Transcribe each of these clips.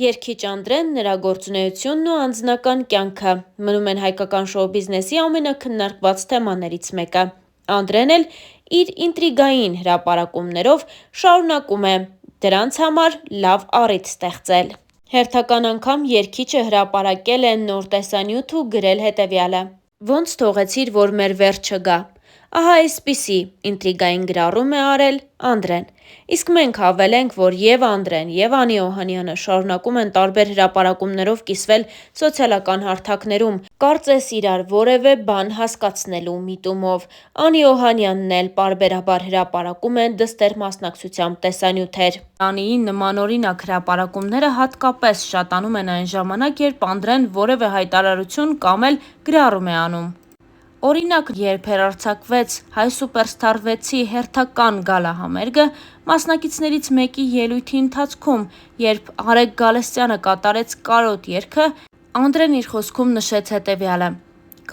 Երգիչ Անդրեն, նրա գործունեությունն ու անձնական կյանքը մնում են հայկական շոու բիզնեսի ամենաքննարկված թեմաներից մեկը։ Անդրեն էլ իր ինտրիգային հրապարակումներով շարունակում է դրանց համար լավ առիթ ստեղծել։ Հերթական անգամ երգիչը հրապարակել է նոր տեսանյութ ու գրել հետևյալը. «Ոնց թողեցիր, որ մեր վերջը գա»։ Ահա այսպիսի ինտրիգային գրառում է արել Անդրեն։ Իսկ մենք հավելենք, որ և Անդրեն, և Անի Օհանյանը շարունակում են տարբեր հրապարակումներով կիսվել սոցիալական հարթակներում, կարծես իրար որևէ բան հասկացնելու միտումով։ Անի Օհանյանն էլ պարբերաբար հրապարակում է դստեր մասնակցությամբ տեսանյութեր։ Անիի նմանօրինակ հրապարակումները հատկապես շատանում են այն ժամանակ, երբ Անդրեն որևէ հայտարարություն կամ էլ գրառում է անում։ Օրինակ, երբ հեռարձակվեց Հայ Սուպերստար 6-ի հերթական գալա-համերգը, մասնակիցներից մեկի ելույթի ընթացքում, երբ Արեգ Գալստյանը կատարեց «Կարոտ» երգը, Անդրեն իր խոսքում նշեց հետևյալը.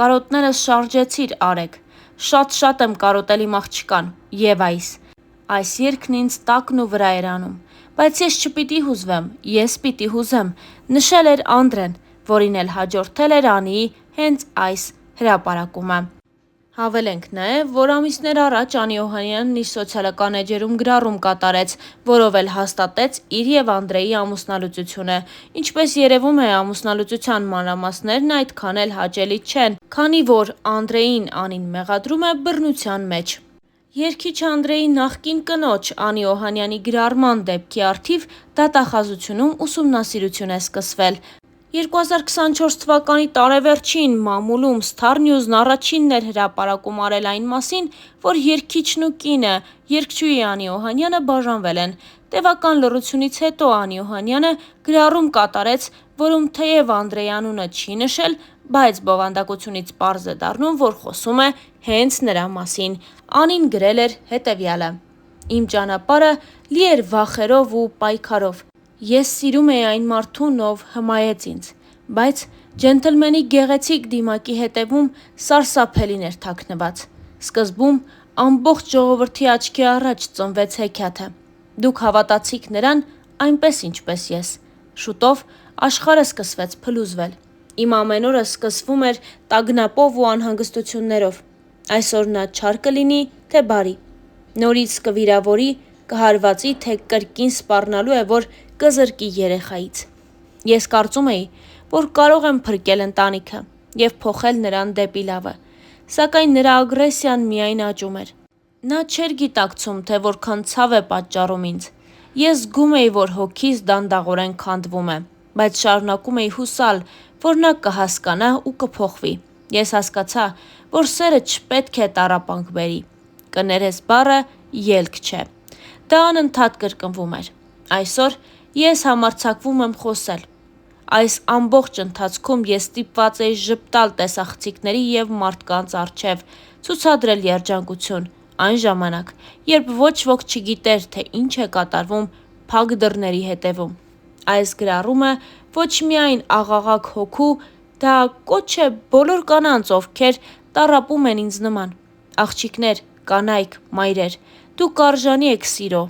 «Կարոտներս շարժեցիր, Արեգ, շատ եմ կարոտել իմ աղջկան, և այս երգն ինձ տակն ու վրա էր անում, բայց ես չպիտի հուզվեմ, ես պիտի հուզեմ», նշել էր Անդրեն, որին էլ հաջորդել էր Անիի հենց այս հրապարակումը։ Հավելենք նաև, որ ամիսներ առաջ Անի Օհանյանն իր սոցիալական էջերում գրառում կատարեց, որով էլ հաստատեց իր և Անդրեի ամուսնալուծությունը։ Ինչպես երևում է, ամուսնալուծության մանրամասներն այդքան էլ հաճելի չեն, քանի որ Անդրեին Անին մեղադրում է բռնության մեջ։ Երգիչ Անդրեի նախկին կնոջ Անի Օհանյանի գրառման դեպքի առթիվ դատախազությունում ուսումնասիրություն է սկսվել։ 2024 թվականի տարեվերջին մամուլում Star News-ն առաջինն էր հրապարակում արել այն մասին, որ երգիչն ու կինը՝ երգչուհի Անի Օհանյանը բաժանվել են։ Տևական լռությունից հետո Անի Օհանյանը գրառում կատարեց, որում թեև Անդրեի անունը չի նշել, բայց բովանդակությունից պարզ է դառնում, որ խոսում է հենց նրա մասին։ Անին գրել էր հետևյալը. «Իմ ճանապարհը լի էր վախերով ու պայքարով։ Ես սիրում էի այն մարդուն, ով հմայեց ինձ, բայց ջենթլմենի գեղեցիկ դիմակի հետևում սարսափելին էր թաքնված։ Սկզբում ամբողջ ժողովրդի աչքի առաջ ծնվեց հեքիաթը։ Դուք հավատացիք նրան այնպես, ինչպես ես։ Շուտով աշխարհը սկսվեց փլուզվել։ Իմ ամեն օրը սկսվում էր տագնապով ու անհանգստություններով։ Այսօր նա չար կլինի, թե բարի։ Նորից կվիրավորի, կհարվածի, թե կրկին սպառնալու է, որ կզրկի երեխայից։ Ես կարծում էի, որ կարող եմ փրկել ընտանիքը և փոխել նրան դեպի լավը, սակայն նրա ագրեսիան միայն աճում էր։ Նա չէր գիտակցում, թե որքան ցավ է պատճառում ինձ։ Ես զգում էի, որ հոգիս դանդաղորեն քանդվում է, բայց շարունակում էի հուսալ, որ նա կհասկանա ու կփոխվի։ Ես հասկացա, որ սերը չպետք է տառապանք բերի։ Կներես բառը ելք չէ։ Դա անընդհատ կրկնվում էր։ Այսօր ես համարձակվում եմ խոսել։ Այս ամբողջ ընթացքում ես ստիպված էի ժպտալ տեսախցիկների և մարդկանց առջև, ցուցադրել երջանկություն, այն ժամանակ, երբ ոչ ոք չգիտեր, թե ինչ է կատարվում փակ դռների հետևում։ Այս գրառումը ոչ միայն աղաղակ հոգու, դա կոչ է բոլոր կանանց, ովքեր տառապում են ինձ նման։ Աղջիկներ, կանայք, մայրեր, դուք արժանի եք սիրո,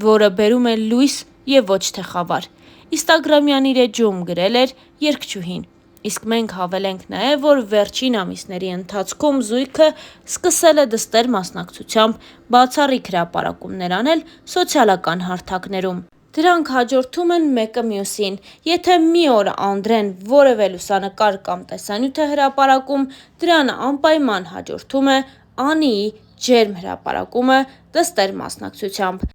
որը բերում է լույս և ոչ թե խավար։ Ինստագրամյան իր էջում գրել էր երգչուհին։ Իսկ մենք հավելենք նաև, որ վերջին ամիսների ընթացքում զույգը սկսել է դստեր մասնակցությամբ բացառիկ հրապարակումներ անել սոցիալական հարթակներում։ Դրանք հաջորդում են մեկը մյուսին։ Եթե մի օր Անդրեն որևէ լուսանկար կամ տեսանյութ է հրապարակում, դրան անպայման հաջորդում է Անիի ջերմ հրապարակումը դստեր մասնակցությամբ։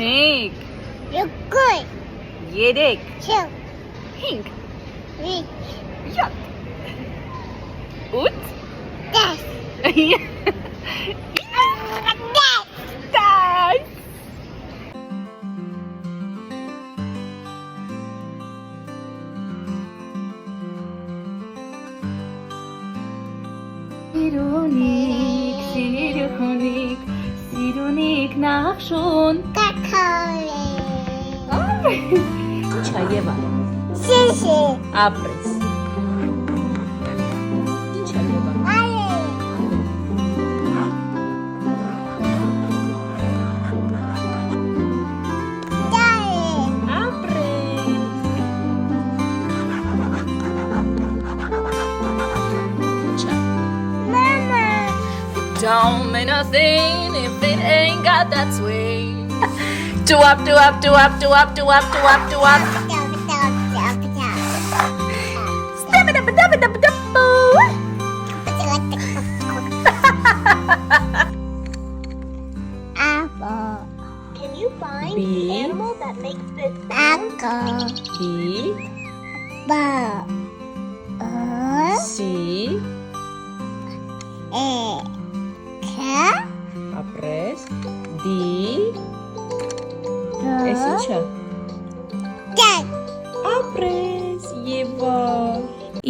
Մեկ, Երկու, երեք, չորս, 5, վեց, 7, 8, 10, 10. Սիրունիկ նախշուն կակալի, Ինչ է Եվա, շիշի, ապրես Ինչ է Եվա այի, դարի, Ապրես Ինչ է մամա, Don't mean nothing if it ain't got that swing. Do up, do up, do up, do up, do up, do up, do up. Step it up, dub it up, dub. apple, Can you find B. the animal that makes this sound? apple, B, ball, C, ապրես, D, Էս ինչ է? Ապրես, Եվա։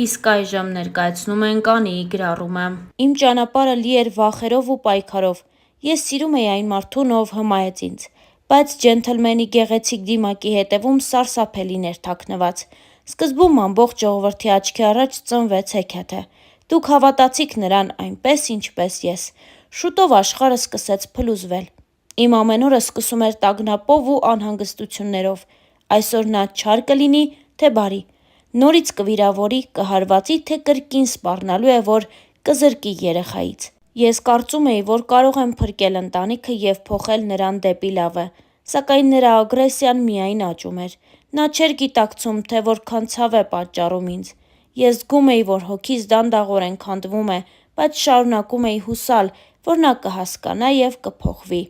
Իսկ այժմ ներկայացնում ենք Անիի գրառումը։ Իմ ճանապարհը լի էր վախերով ու պայքարով։ Ես սիրում էի այն մարդուն, ով հմայեց ինձ, բայց ջենթլմենի գեղեցիկ դիմակի հետևում սարսափելի ներթաքնված։ Սկզբում ամբողջ ժողովրդի աչքի առաջ ծնվեց հեքիաթը։ Դուք հավատացիք նրան այնպես, ինչպես ես։ Շուտով աշխարհը սկսեց փլուզվել։ Իմ ամեն օրը սկսում էր տագնապով ու անհանգստություններով։ Այսօր նա չար կլինի, թե բարի։ Նորից կվիրավորի, կհարվածի, թե կրկին սպառնալու է, որ կզրկի երեխայից։ Ես կարծում էի, որ կարող եմ փրկել ընտանիքը և փոխել նրան դեպի լավը, սակայն նրա ագրեսիան միայն աճում էր։ Նա չէր գիտակցում, թե որքան ցավ է պատճառում ինձ։ Ես զգում էի, որ հոգիս դանդաղորեն քանդվում է, բայց շարունակում էի հուսալ, որ նա կհասկանա և կփոխվի։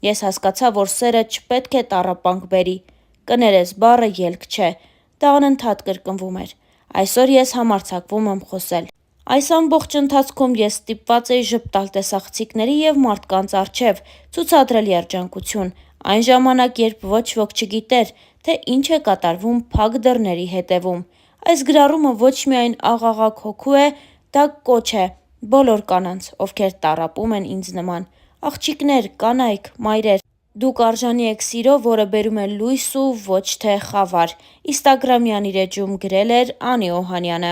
Ես հասկացա, որ սերը չպետք է տառապանք բերի։ Կներես բառը ելք չէ, դա անընդհատ կրկնվում էր։ Այսօր ես համարձակվում եմ խոսել։ Այս ամբողջ ընթացքում ես ստիպված էի ժպտալ տեսախցիկների և մարդկանց առջև, ցուցադրել երջանկություն, այն ժամանակ, երբ ոչ ոք չգիտեր, թե ինչ է կատարվում փակ դռների հետևում։ Այս գրառումը ոչ միայն աղաղակ հոգու է, դա կոչ է բոլոր կանանց, ովքեր տառապում են ինձ նման։ Աղջիկներ, կանայք, մայրեր, դուք արժանի եք սիրո, որը բերում է լույս ու ոչ թե խավար։ Instagram-յան իր էջում գրել էր Անի Օհանյանը։